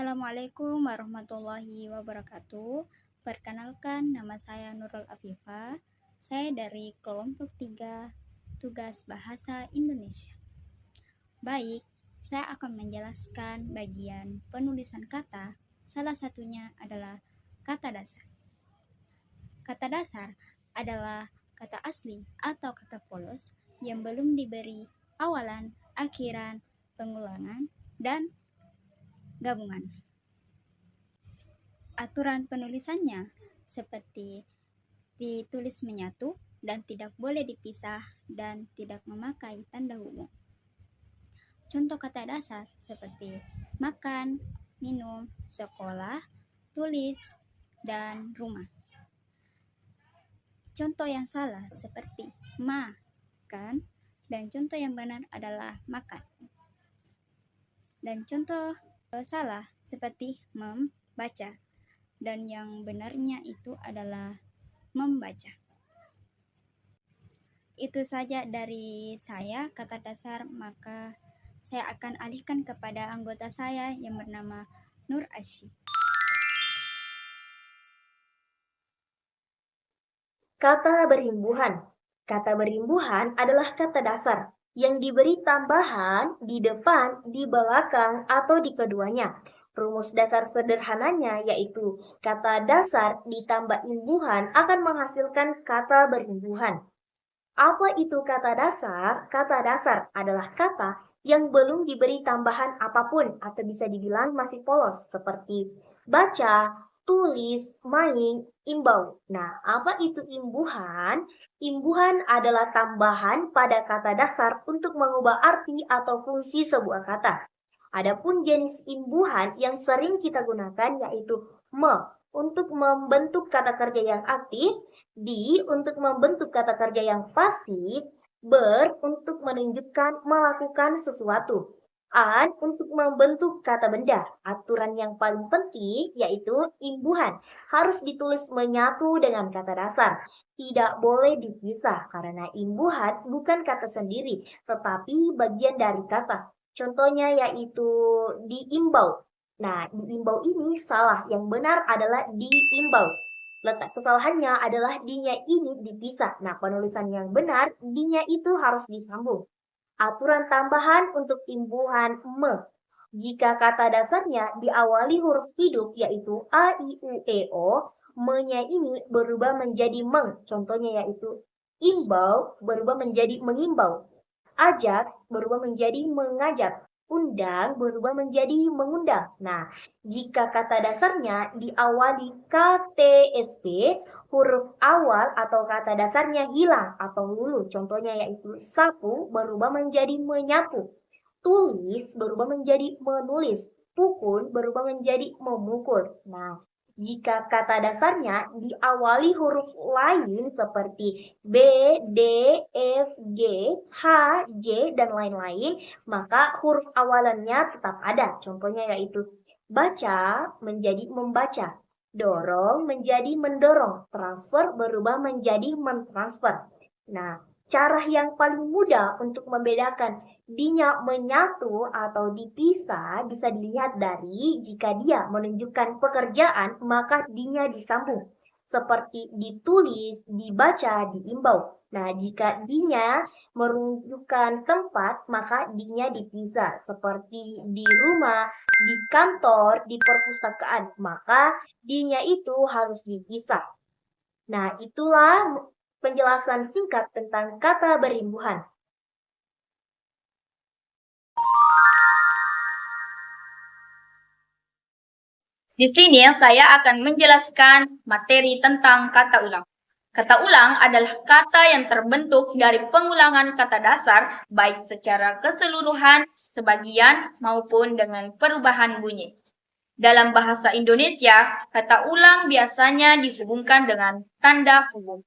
Assalamualaikum warahmatullahi wabarakatuh. Perkenalkan, nama saya Nurul Afifah. Saya dari kelompok 3 Tugas Bahasa Indonesia. Baik, saya akan menjelaskan bagian penulisan kata. Salah satunya adalah kata dasar. Kata dasar adalah kata asli atau kata polos yang belum diberi awalan, akhiran, pengulangan, dan gabungan. Aturan penulisannya seperti ditulis menyatu dan tidak boleh dipisah dan tidak memakai tanda hubung. Contoh kata dasar seperti makan, minum, sekolah, tulis, dan rumah. Contoh yang salah seperti makan, dan contoh yang benar adalah makan. Dan contoh salah seperti membaca, dan yang benarnya itu adalah membaca. Itu saja dari saya kata dasar, maka saya akan alihkan kepada anggota saya yang bernama Nur Asyi. Kata berimbuhan. Kata berimbuhan adalah kata dasar yang diberi tambahan di depan, di belakang, atau di keduanya. Rumus dasar sederhananya yaitu kata dasar ditambah imbuhan akan menghasilkan kata berimbuhan. Apa itu kata dasar? Kata dasar adalah kata yang belum diberi tambahan apapun atau bisa dibilang masih polos seperti baca, tulis, main, imbau. Nah, apa itu imbuhan? Imbuhan adalah tambahan pada kata dasar untuk mengubah arti atau fungsi sebuah kata. Adapun jenis imbuhan yang sering kita gunakan yaitu untuk membentuk kata kerja yang aktif, di untuk membentuk kata kerja yang pasif, ber untuk menunjukkan melakukan sesuatu, an untuk membentuk kata benda. Aturan yang paling penting yaitu imbuhan harus ditulis menyatu dengan kata dasar. Tidak boleh dipisah karena imbuhan bukan kata sendiri, tetapi bagian dari kata. Contohnya yaitu diimbau. Nah, diimbau ini salah. Yang benar adalah diimbau. Letak kesalahannya adalah dinya ini dipisah. Nah, penulisan yang benar, dinya itu harus disambung. Aturan tambahan untuk imbuhan me. Jika kata dasarnya diawali huruf hidup yaitu a, i, u, e, o, me-nya ini berubah menjadi meng. Contohnya yaitu imbau berubah menjadi mengimbau. Ajak berubah menjadi mengajak. Undang berubah menjadi mengundang. Nah, jika kata dasarnya diawali KTSP, huruf awal atau kata dasarnya hilang atau lulu. Contohnya yaitu sapu berubah menjadi menyapu. Tulis berubah menjadi menulis. Pukul berubah menjadi memukul. Nah, jika kata dasarnya diawali huruf lain seperti B, D, F, G, H, J, dan lain-lain, maka huruf awalannya tetap ada. Contohnya yaitu baca menjadi membaca, dorong menjadi mendorong, transfer berubah menjadi mentransfer. Nah, cara yang paling mudah untuk membedakan dinya menyatu atau dipisah bisa dilihat dari jika dia menunjukkan pekerjaan, maka dinya disambung. Seperti ditulis, dibaca, diimbau. Nah, jika dinya menunjukkan tempat, maka dinya dipisah. Seperti di rumah, di kantor, di perpustakaan, maka dinya itu harus dipisah. Nah, itulah penjelasan singkat tentang kata berimbuhan. Di sini saya akan menjelaskan materi tentang kata ulang. Kata ulang adalah kata yang terbentuk dari pengulangan kata dasar, baik secara keseluruhan, sebagian, maupun dengan perubahan bunyi. Dalam bahasa Indonesia, kata ulang biasanya dihubungkan dengan tanda hubung.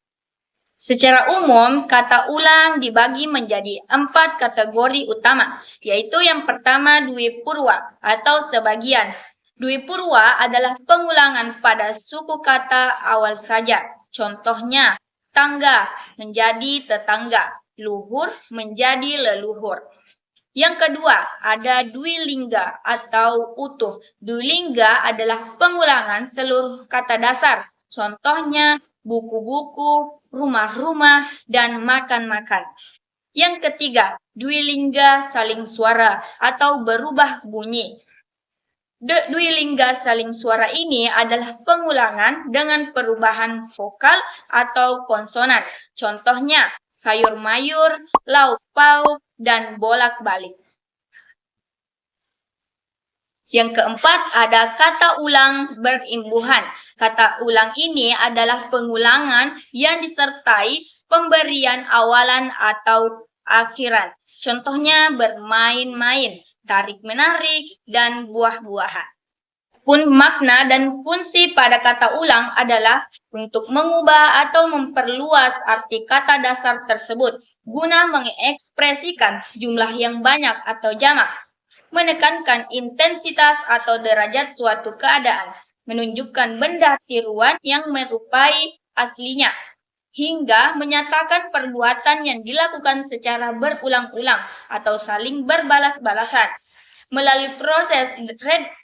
Secara umum, kata ulang dibagi menjadi 4 kategori utama, yaitu yang pertama dwipurwa atau sebagian. Dwipurwa adalah pengulangan pada suku kata awal saja. Contohnya, tangga menjadi tetangga, luhur menjadi leluhur. Yang kedua, ada dwilingga atau utuh. Dwilingga adalah pengulangan seluruh kata dasar. Contohnya, buku-buku, rumah-rumah, dan makan-makan. Yang ketiga, dwilingga saling suara atau berubah bunyi. Dwilingga saling suara ini adalah pengulangan dengan perubahan vokal atau konsonan. Contohnya, sayur mayur, lauk pauk, dan bolak-balik. Yang keempat, ada kata ulang berimbuhan. Kata ulang ini adalah pengulangan yang disertai pemberian awalan atau akhiran. Contohnya bermain-main, tarik-menarik, dan buah-buahan. Pun makna dan fungsi pada kata ulang adalah untuk mengubah atau memperluas arti kata dasar tersebut guna mengekspresikan jumlah yang banyak atau jamak, menekankan intensitas atau derajat suatu keadaan, menunjukkan benda tiruan yang menyerupai aslinya, hingga menyatakan perbuatan yang dilakukan secara berulang-ulang atau saling berbalas-balasan. Melalui proses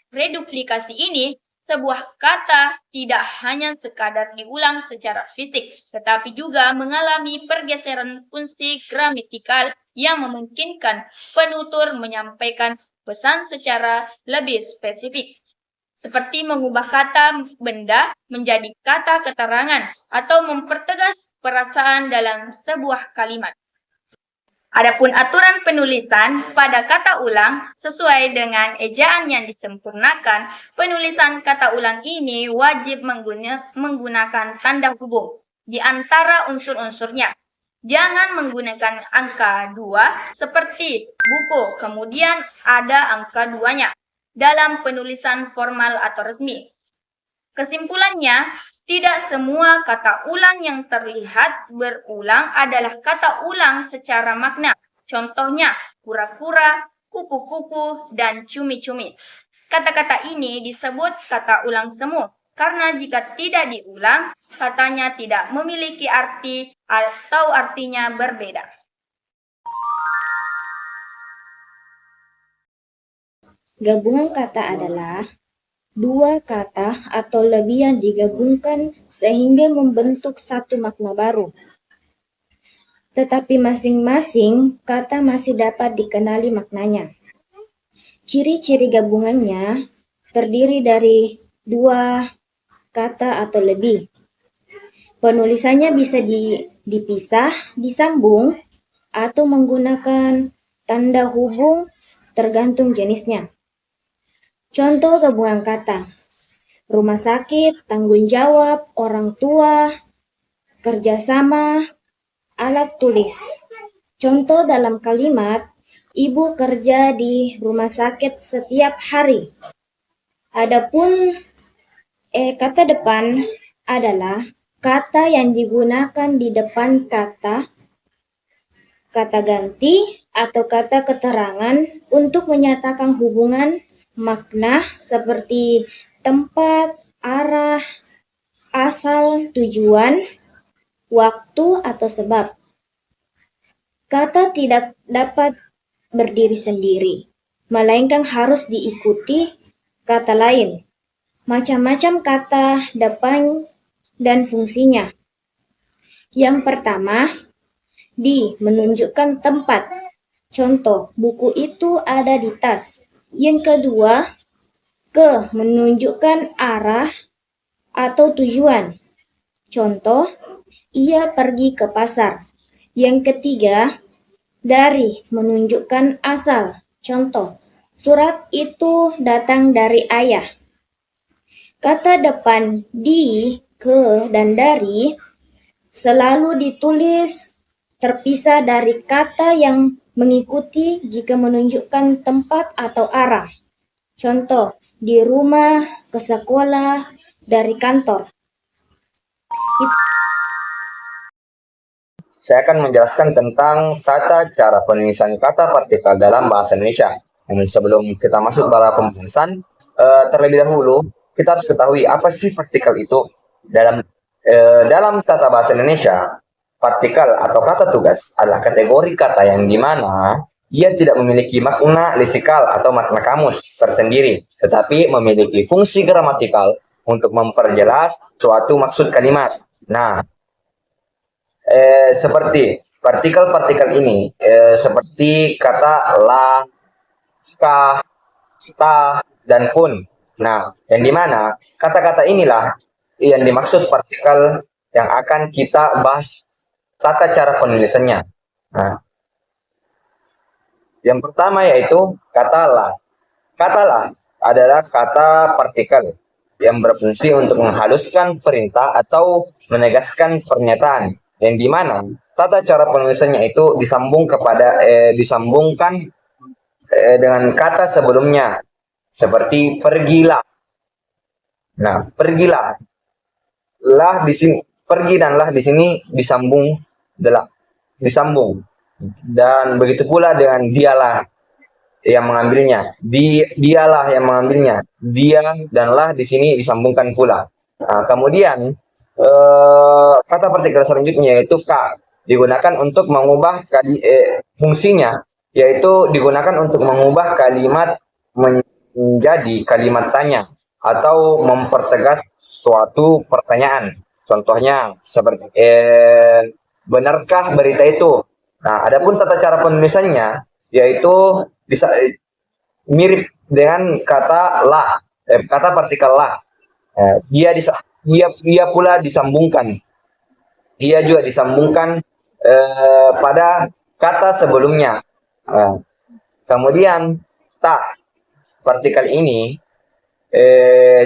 reduplikasi ini, sebuah kata tidak hanya sekadar diulang secara fisik, tetapi juga mengalami pergeseran fungsi gramatikal yang memungkinkan penutur menyampaikan pesan secara lebih spesifik, seperti mengubah kata benda menjadi kata keterangan atau mempertegas perasaan dalam sebuah kalimat. Adapun aturan penulisan pada kata ulang sesuai dengan ejaan yang disempurnakan, penulisan kata ulang ini wajib menggunakan tanda hubung di antara unsur-unsurnya. Jangan menggunakan angka 2 seperti buku, kemudian ada angka 2-nya dalam penulisan formal atau resmi. Kesimpulannya, tidak semua kata ulang yang terlihat berulang adalah kata ulang secara makna. Contohnya, kura-kura, kupu-kupu, dan cumi-cumi. Kata-kata ini disebut kata ulang semu, karena jika tidak diulang, katanya tidak memiliki arti atau artinya berbeda. Gabungan kata adalah dua kata atau lebih yang digabungkan sehingga membentuk satu makna baru. Tetapi masing-masing kata masih dapat dikenali maknanya. Ciri-ciri gabungannya terdiri dari dua kata atau lebih. Penulisannya bisa dipisah, disambung, atau menggunakan tanda hubung tergantung jenisnya. Contoh gabungan kata: rumah sakit, tanggung jawab, orang tua, kerjasama, alat tulis. Contoh dalam kalimat, ibu kerja di rumah sakit setiap hari. Adapun kata depan adalah kata yang digunakan di depan kata ganti atau kata keterangan untuk menyatakan hubungan makna seperti tempat, arah, asal, tujuan, waktu, atau sebab. Kata tidak dapat berdiri sendiri, melainkan harus diikuti kata lain. Macam-macam kata depan dan fungsinya. Yang pertama, di menunjukkan tempat. Contoh, buku itu ada di tas. Yang kedua, ke menunjukkan arah atau tujuan. Contoh, ia pergi ke pasar. Yang ketiga, dari menunjukkan asal. Contoh, surat itu datang dari ayah. Kata depan di, ke, dan dari selalu ditulis terpisah dari kata yang mengikuti jika menunjukkan tempat atau arah. Contoh, di rumah, ke sekolah, dari kantor. Saya akan menjelaskan tentang tata cara penulisan kata partikel dalam bahasa Indonesia. Dan sebelum kita masuk pada pembahasan, terlebih dahulu kita harus ketahui apa sih partikel itu. Dalam tata bahasa Indonesia, partikel atau kata tugas adalah kategori kata yang dimana ia tidak memiliki makna lesikal atau makna kamus tersendiri, tetapi memiliki fungsi gramatikal untuk memperjelas suatu maksud kalimat. Nah, seperti partikel-partikel ini, seperti kata la, ka, ta, dan pun. Nah, yang dimana kata-kata inilah yang dimaksud partikel yang akan kita bahas tata cara penulisannya. Nah, yang pertama yaitu kata la. Kata la adalah kata partikel yang berfungsi untuk menghaluskan perintah atau menegaskan pernyataan, yang dimana tata cara penulisannya itu disambungkan dengan kata sebelumnya, seperti pergilah. Nah, pergilah, lah di sini, pergi dan lah di sini disambung, dan begitu pula dengan dialah yang mengambilnya, dialah yang mengambilnya, dia dan lah di sini disambungkan pula. Nah, kemudian kata partikel selanjutnya yaitu ka, digunakan untuk mengubah fungsinya, yaitu digunakan untuk mengubah kalimat menjadi kalimat tanya atau mempertegas suatu pertanyaan. Contohnya seperti benarkah berita itu? Nah, adapun tata cara penulisannya yaitu mirip dengan kata la, kata partikel la. Ia pula disambungkan. Ia juga disambungkan pada kata sebelumnya. Kemudian ta, partikel ini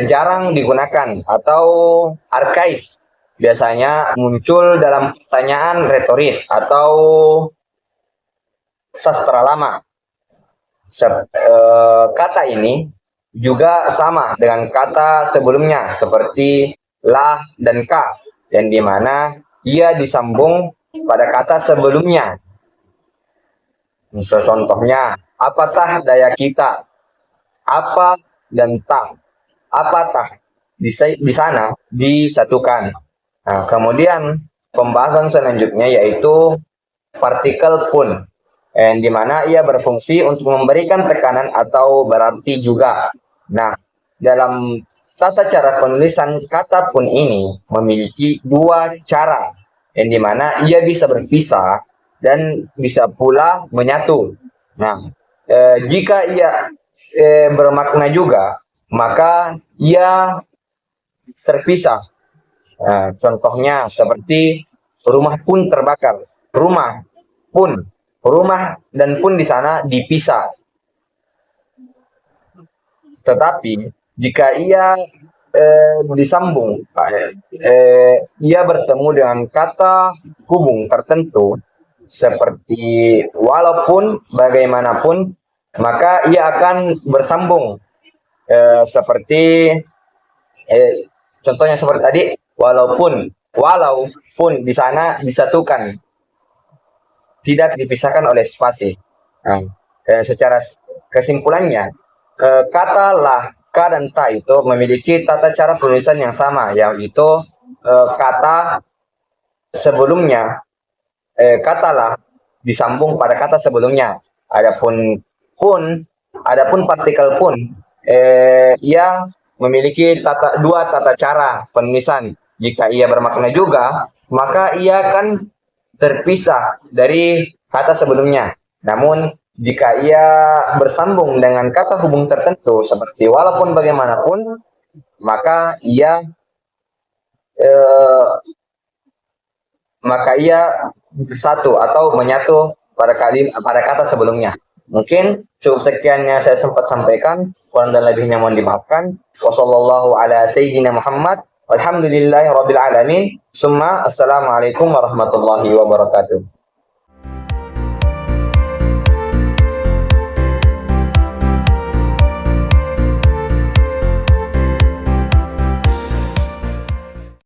jarang digunakan atau arkais. Biasanya muncul dalam pertanyaan retoris atau sastra lama. Kata ini juga sama dengan kata sebelumnya seperti la dan ka, yang dimana ia disambung pada kata sebelumnya. Misal contohnya, apatah daya kita, apa dan tah, apatah di sana disatukan. Nah, kemudian pembahasan selanjutnya yaitu partikel pun, yang dimana ia berfungsi untuk memberikan tekanan atau berarti juga. Nah, dalam tata cara penulisan kata pun ini memiliki dua cara, yang dimana ia bisa berpisah dan bisa pula menyatu. Nah, jika ia bermakna juga, maka ia terpisah. Nah, contohnya seperti rumah pun terbakar. Rumah dan pun di sana dipisah. Tetapi jika ia disambung, ia bertemu dengan kata hubung tertentu seperti walaupun, bagaimanapun, maka ia akan bersambung seperti contohnya seperti tadi, walaupun di sana disatukan, tidak dipisahkan oleh spasi. Nah, secara kesimpulannya, kata lah, ka dan ta itu memiliki tata cara penulisan yang sama, yaitu kata sebelumnya, kata lah disambung pada kata sebelumnya. Adapun partikel pun, ia memiliki dua tata cara penulisan. Jika ia bermakna juga, maka ia akan terpisah dari kata sebelumnya. Namun, jika ia bersambung dengan kata hubung tertentu seperti walaupun bagaimanapun, maka ia bersatu atau menyatu pada kata sebelumnya. Mungkin cukup sekian yang saya sempat sampaikan. Kurang dan lebihnya mohon dimaafkan. Wassallallahu ala sayyidina Muhammad. Walhamdulillahi rabbil alamin. Summa assalamualaikum warahmatullahi wabarakatuh.